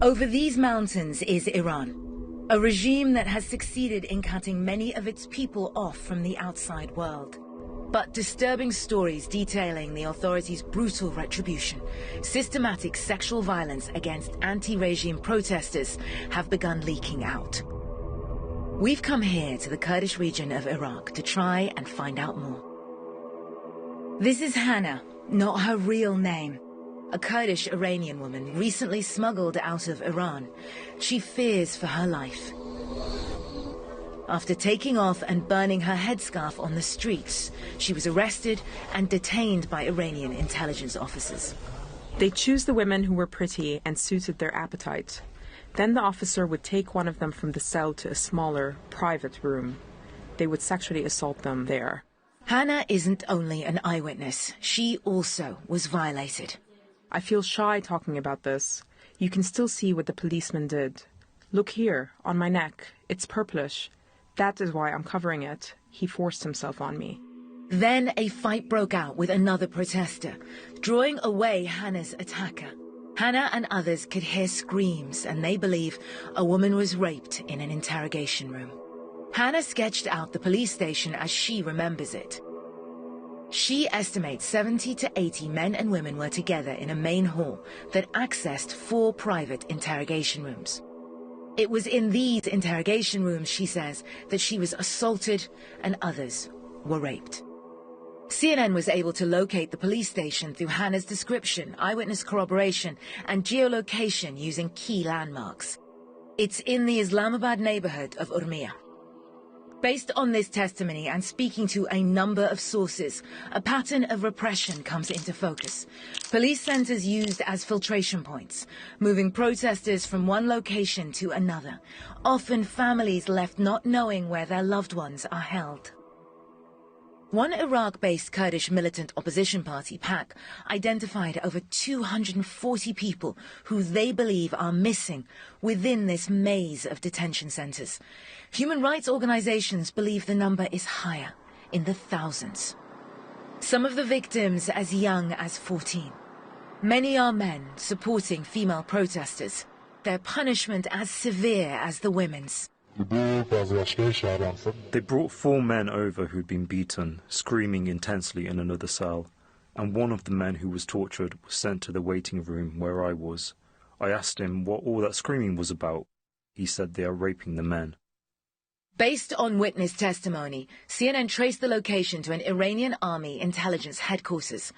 Over these mountains is Iran, a regime that has succeeded in cutting many of its people off from the outside world. But disturbing stories detailing the authorities' brutal retribution, systematic sexual violence against anti-regime protesters have begun leaking out. We've come here to the Kurdish region of Iraq to try and find out more. This is Hannah, not her real name. A Kurdish Iranian woman recently smuggled out of Iran. She fears for her life. After taking off and burning her headscarf on the streets, she was arrested and detained by Iranian intelligence officers. They choose the women who were pretty and suited their appetite. Then the officer would take one of them from the cell to a smaller, private room. They would sexually assault them there. Hannah isn't only an eyewitness, she also was violated. I feel shy talking about this. You can still see what the policeman did. Look here, on my neck. It's purplish. That is why I'm covering it. He forced himself on me. Then a fight broke out with another protester, drawing away Hannah's attacker. Hannah and others could hear screams, and they believe a woman was raped in an interrogation room. Hannah sketched out the police station as she remembers it. She estimates 70 to 80 men and women were together in a main hall that accessed 4 private interrogation rooms. It was in these interrogation rooms, she says, that she was assaulted and others were raped. CNN was able to locate the police station through Hannah's description, eyewitness corroboration, and geolocation using key landmarks. It's in the Islamabad neighborhood of Urmia. Based on this testimony and speaking to a number of sources, a pattern of repression comes into focus. Police centers used as filtration points, moving protesters from one location to another. Often families left not knowing where their loved ones are held. One Iraq-based Kurdish militant opposition party, PAK, identified over 240 people who they believe are missing within this maze of detention centers. Human rights organizations believe the number is higher, in the thousands. Some of the victims as young as 14. Many are men supporting female protesters, their punishment as severe as the women's. They brought 4 men over who'd been beaten, screaming intensely in another cell, and one of the men who was tortured was sent to the waiting room where I was. I asked him what all that screaming was about. He said they are raping the men. Based on witness testimony, CNN traced the location to an Iranian army intelligence headquarters.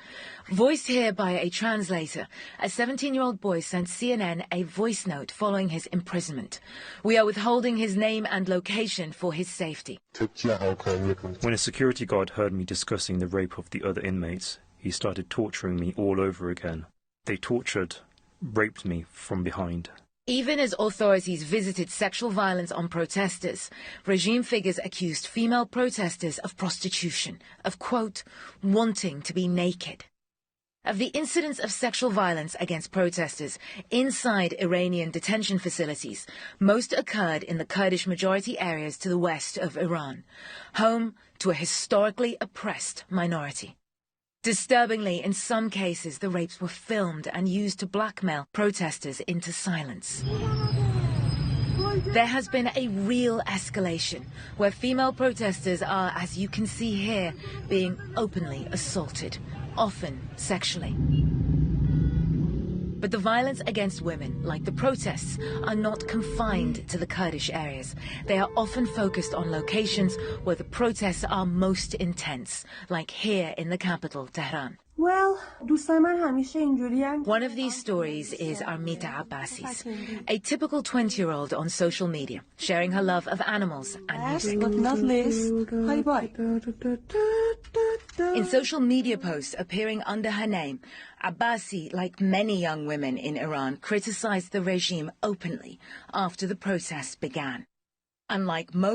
Voiced here by a translator, a 17-year-old boy sent CNN a voice note following his imprisonment. We are withholding his name and location for his safety. When a security guard heard me discussing the rape of the other inmates, he started torturing me all over again. They tortured, raped me from behind. Even as authorities visited sexual violence on protesters, regime figures accused female protesters of prostitution, of, quote, wanting to be naked. Of the incidents of sexual violence against protesters inside Iranian detention facilities, most occurred in the Kurdish majority areas to the west of Iran, home to a historically oppressed minority. Disturbingly, in some cases, the rapes were filmed and used to blackmail protesters into silence. There has been a real escalation, where female protesters are, as you can see here, being openly assaulted, often sexually. But the violence against women, like the protests, are not confined to the Kurdish areas. They are often focused on locations where the protests are most intense, like here in the capital, Tehran. One of these stories is Armita Abbasi's, a typical 20-year-old on social media, sharing her love of animals and music. In social media posts appearing under her name, Abbasi, like many young women in Iran, criticized the regime openly after the protests began. Unlike most